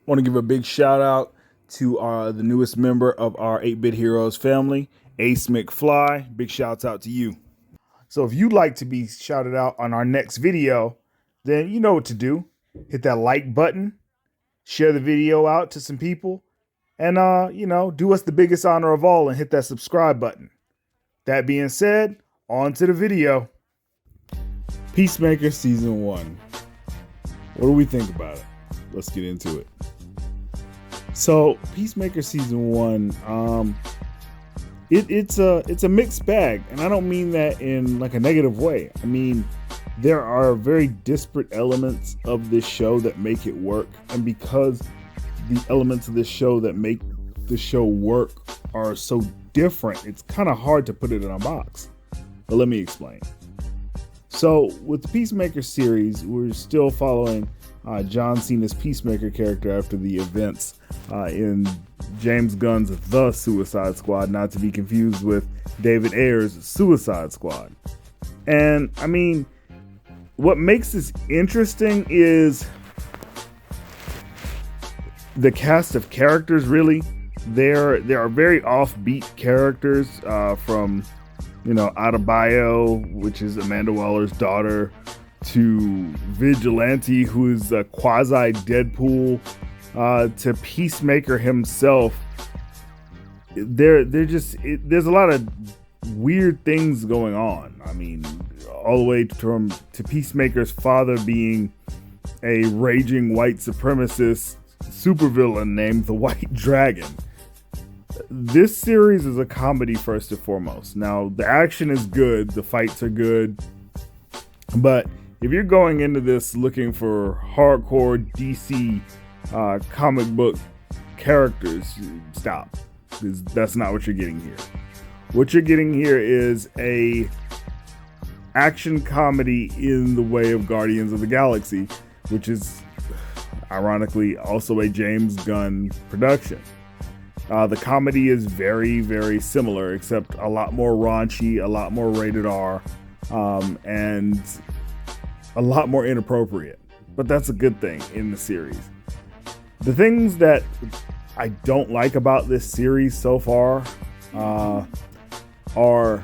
Want to give a big shout out to the newest member of our 8-Bit Heroes family, Ace McFly. Big shouts out to you. So if you'd like to be shouted out on our next video, then you know what to do. Hit that like button, share the video out to some people, and do us the biggest honor of all and hit that subscribe button. That being said, on to the video. Peacemaker Season 1. What do we think about it? Let's get into it. So Peacemaker Season 1, it's a mixed bag, and I don't mean that in like a negative way. I mean, there are very disparate elements of this show that make it work, and because the elements of this show that make the show work are so different, it's kind of hard to put it in a box. But let me explain. So with the Peacemaker series, we're still following John Cena's Peacemaker character after the events in James Gunn's The Suicide Squad, not to be confused with David Ayer's Suicide Squad. And I mean, what makes this interesting is the cast of characters. Really, there are very offbeat characters from Adebayo, which is Amanda Waller's daughter, to Vigilante, who is a quasi Deadpool, to Peacemaker himself. There's a lot of weird things going on. I mean, all the way to Peacemaker's father being a raging white supremacist supervillain named the White Dragon. This series is a comedy first and foremost. Now, the action is good, the fights are good, but if you're going into this looking for hardcore DC comic book characters, stop. Because that's not what you're getting here. What you're getting here is a action comedy in the way of Guardians of the Galaxy, which is ironically also a James Gunn production. The comedy is very, very similar, except a lot more raunchy, a lot more rated R, and a lot more inappropriate. But that's a good thing in the series. The things that I don't like about this series so far are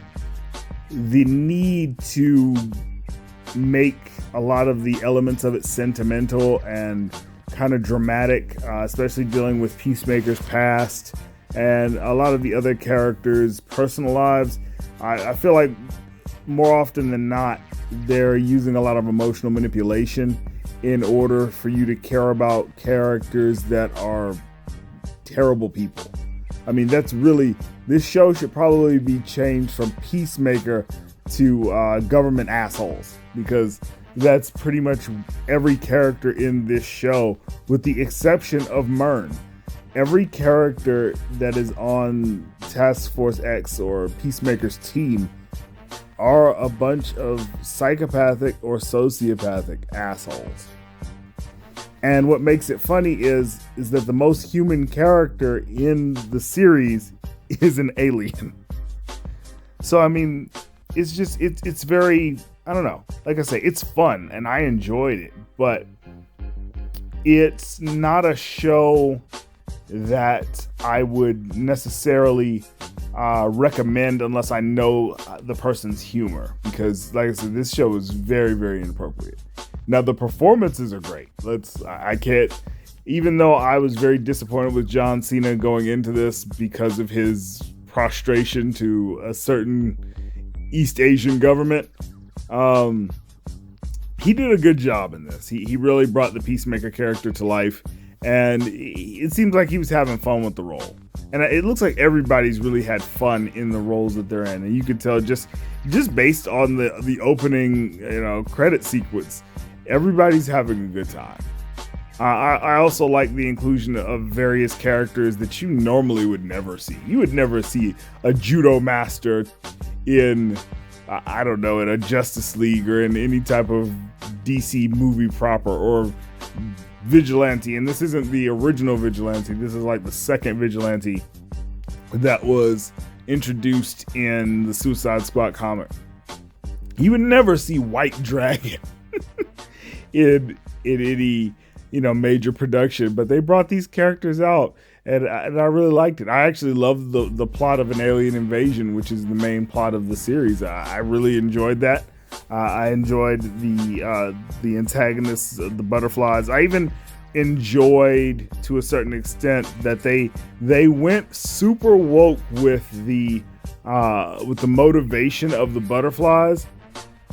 the need to make a lot of the elements of it sentimental and kind of dramatic, especially dealing with Peacemaker's past and a lot of the other characters' personal lives. I feel like more often than not, they're using a lot of emotional manipulation in order for you to care about characters that are terrible people. I mean, this show should probably be changed from Peacemaker to government assholes, because that's pretty much every character in this show, with the exception of Myrn. Every character that is on Task Force X or Peacemaker's team are a bunch of psychopathic or sociopathic assholes. And what makes it funny is that the most human character in the series is an alien. So I mean, it's very, I don't know. Like I say, it's fun and I enjoyed it, but it's not a show that I would necessarily recommend unless I know the person's humor, because like I said, this show is very, very inappropriate. Now the performances are great. I can't, even though I was very disappointed with John Cena going into this because of his prostration to a certain East Asian government, he did a good job in this. He really brought the Peacemaker character to life, and it seems like he was having fun with the role. And it looks like everybody's really had fun in the roles that they're in, and you could tell just based on the opening credit sequence, everybody's having a good time. I also like the inclusion of various characters that you normally would never see. You would never see a judo master in in a Justice League or in any type of DC movie proper, or Vigilante. And this isn't the original Vigilante. This is like the second Vigilante that was introduced in the Suicide Squad comic. You would never see White Dragon in any major production, but they brought these characters out, and I really liked it. I actually loved the plot of an alien invasion, which is the main plot of the series. I really enjoyed that. I enjoyed the antagonists, the butterflies. I even enjoyed, to a certain extent, that they went super woke with the motivation of the butterflies.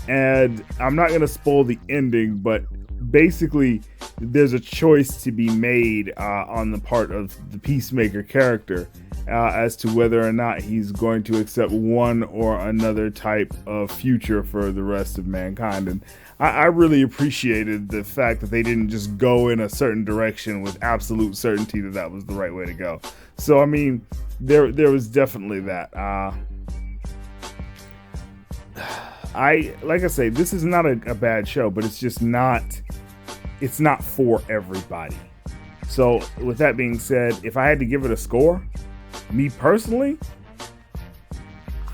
And I'm not going to spoil the ending, but basically there's a choice to be made on the part of the Peacemaker character as to whether or not he's going to accept one or another type of future for the rest of mankind. And I really appreciated the fact that they didn't just go in a certain direction with absolute certainty that that was the right way to go. So, I mean, there was definitely that. Like I say, this is not a bad show, but it's just not for everybody. So with that being said, if I had to give it a score, me personally,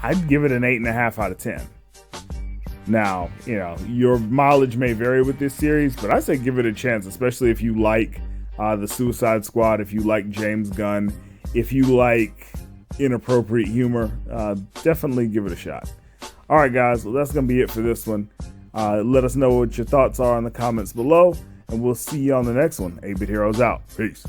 I'd give it an 8.5 out of 10. Now, your mileage may vary with this series, but I say give it a chance, especially if you like the Suicide Squad, if you like James Gunn, if you like inappropriate humor, definitely give it a shot. All right, guys, well, that's going to be it for this one. Let us know what your thoughts are in the comments below, and we'll see you on the next one. 8-Bit Heroes out. Peace.